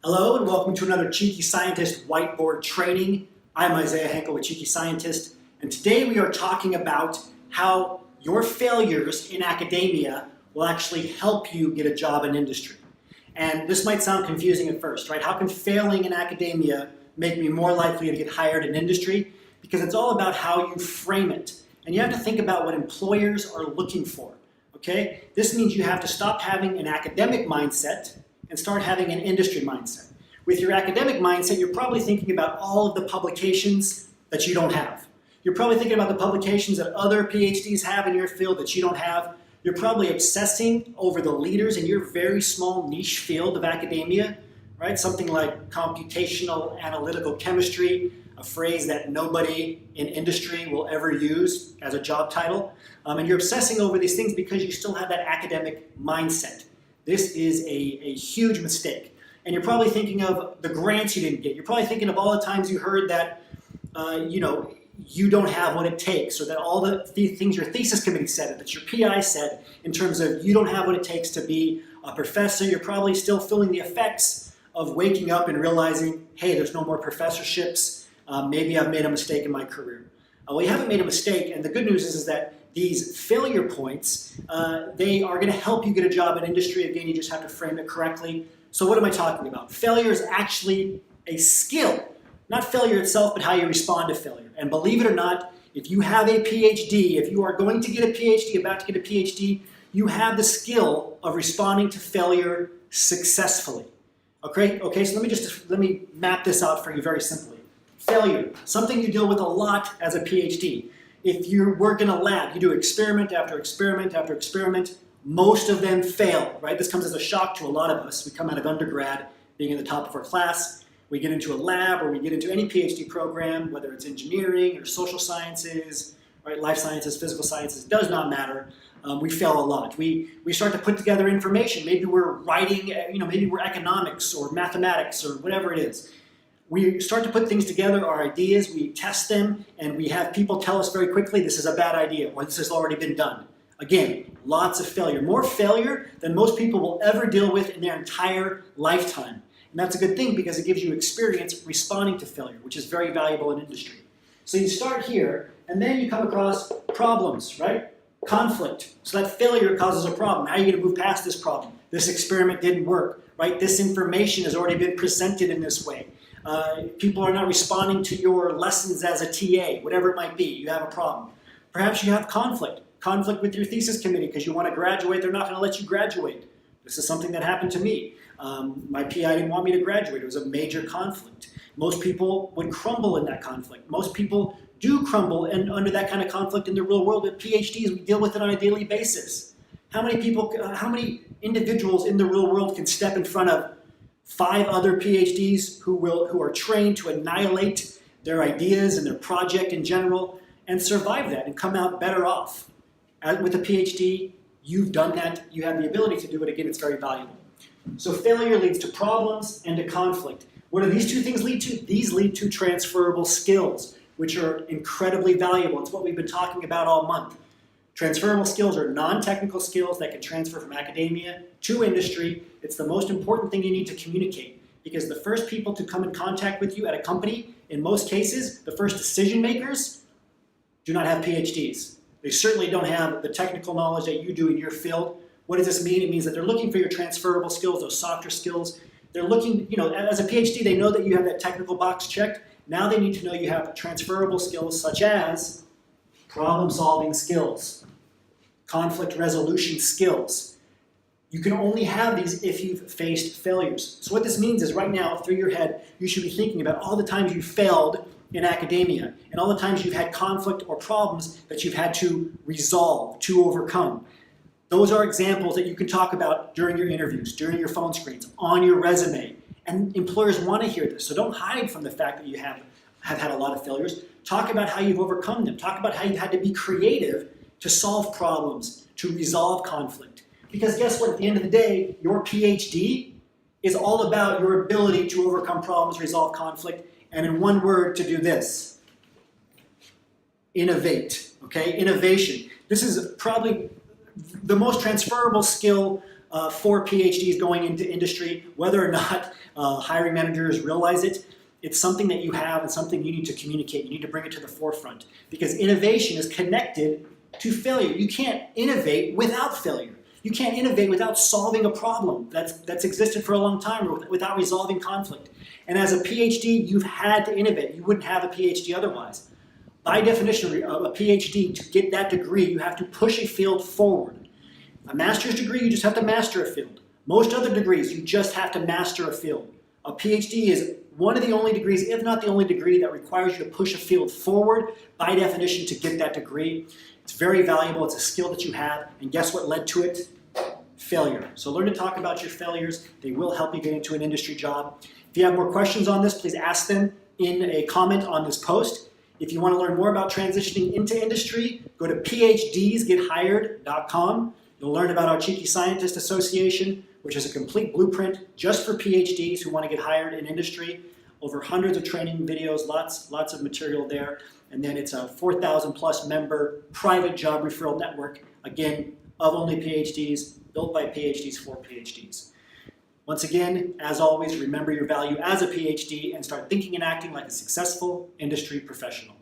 Hello and welcome to another Cheeky Scientist whiteboard training. I'm Isaiah Henkel with Cheeky Scientist, and today we are talking about how your failures in academia will actually help you get a job in industry. And this might sound confusing at first, right? How can failing in academia make me more likely to get hired in industry? Because it's all about how you frame it. And you have to think about what employers are looking for, okay? This means you have to stop having an academic mindset and start having an industry mindset. With your academic mindset, you're probably thinking about all of the publications that you don't have. You're probably thinking about the publications that other PhDs have in your field that you don't have. You're probably obsessing over the leaders in your very small niche field of academia, right? Something like computational analytical chemistry, a phrase that nobody in industry will ever use as a job title. And you're obsessing over these things because you still have that academic mindset. This is a huge mistake. And you're probably thinking of the grants you didn't get. You're probably thinking of all the times you heard that, you don't have what it takes, or that all the things your thesis committee said, that your PI said, in terms of you don't have what it takes to be a professor. You're probably still feeling the effects of waking up and realizing, hey, there's no more professorships. Maybe I've made a mistake in my career. Well, you haven't made a mistake, and the good news is that these failure points, they are going to help you get a job in industry. Again, you just have to frame it correctly. So what am I talking about? Failure is actually a skill. Not failure itself, but how you respond to failure. And believe it or not, if you have a PhD, if you are going to get a PhD, about to get a PhD, you have the skill of responding to failure successfully. Okay, so let me map this out for you very simply. Failure, something you deal with a lot as a PhD. If you work in a lab, you do experiment after experiment after experiment, most of them fail, right? This comes as a shock to a lot of us. We come out of undergrad being in the top of our class. We get into a lab or we get into any PhD program, whether it's engineering or social sciences, right? Life sciences, physical sciences, does not matter. We fail a lot. We start to put together information. Maybe we're writing, maybe we're economics or mathematics or whatever it is. We start to put things together, our ideas, we test them, and we have people tell us very quickly, this is a bad idea, or this has already been done. Again, lots of failure. More failure than most people will ever deal with in their entire lifetime. And that's a good thing because it gives you experience responding to failure, which is very valuable in industry. So you start here, and then you come across problems, right? Conflict. So that failure causes a problem. How are you going to move past this problem? This experiment didn't work, right? This information has already been presented in this way. People are not responding to your lessons as a TA, whatever it might be. You have a problem. Perhaps you have conflict with your thesis committee because you want to graduate. They're not going to let you graduate. This is something that happened to me. My PI didn't want me to graduate. It was a major conflict. Most people would crumble in that conflict. Most people do crumble under that kind of conflict in the real world. At PhDs, we deal with it on a daily basis. How many individuals in the real world can step in front of 5 other PhDs who are trained to annihilate their ideas and their project in general and survive that and come out better off? With a PhD, you've done that. You have the ability to do it. Again, it's very valuable. So failure leads to problems and to conflict. What do these two things lead to? These lead to transferable skills, which are incredibly valuable. It's what we've been talking about all month. Transferable skills are non-technical skills that can transfer from academia to industry. It's the most important thing you need to communicate because the first people to come in contact with you at a company, in most cases, the first decision makers do not have PhDs. They certainly don't have the technical knowledge that you do in your field. What does this mean? It means that they're looking for your transferable skills, those softer skills. They're looking, as a PhD, they know that you have that technical box checked. Now they need to know you have transferable skills such as problem-solving skills, conflict resolution skills. You can only have these if you've faced failures. So what this means is right now, through your head, you should be thinking about all the times you failed in academia and all the times you've had conflict or problems that you've had to resolve, to overcome. Those are examples that you can talk about during your interviews, during your phone screens, on your resume. And employers want to hear this. So don't hide from the fact that you have had a lot of failures. Talk about how you've overcome them. Talk about how you've had to be creative to solve problems, to resolve conflict. Because guess what? At the end of the day, your PhD is all about your ability to overcome problems, resolve conflict, and in one word, to do this. Innovate, okay? Innovation. This is probably the most transferable skill 4 PhDs going into industry, whether or not hiring managers realize it. It's something that you have and something you need to communicate. You need to bring it to the forefront because innovation is connected to failure. You can't innovate without failure. You can't innovate without solving a problem that's existed for a long time or without resolving conflict. And as a PhD, you've had to innovate. You wouldn't have a PhD otherwise. By definition, a PhD, to get that degree, you have to push a field forward. A master's degree, you just have to master a field. Most other degrees, you just have to master a field. A PhD is one of the only degrees, if not the only degree, that requires you to push a field forward by definition to get that degree. It's very valuable. It's a skill that you have. And guess what led to it? Failure. So learn to talk about your failures. They will help you get into an industry job. If you have more questions on this, please ask them in a comment on this post. If you want to learn more about transitioning into industry, go to phdsgethired.com. You'll learn about our Cheeky Scientist Association, which is a complete blueprint just for PhDs who want to get hired in industry. Over hundreds of training videos, lots of material there. And then it's a 4,000 plus member private job referral network, again, of only PhDs, built by PhDs for PhDs. Once again, as always, remember your value as a PhD and start thinking and acting like a successful industry professional.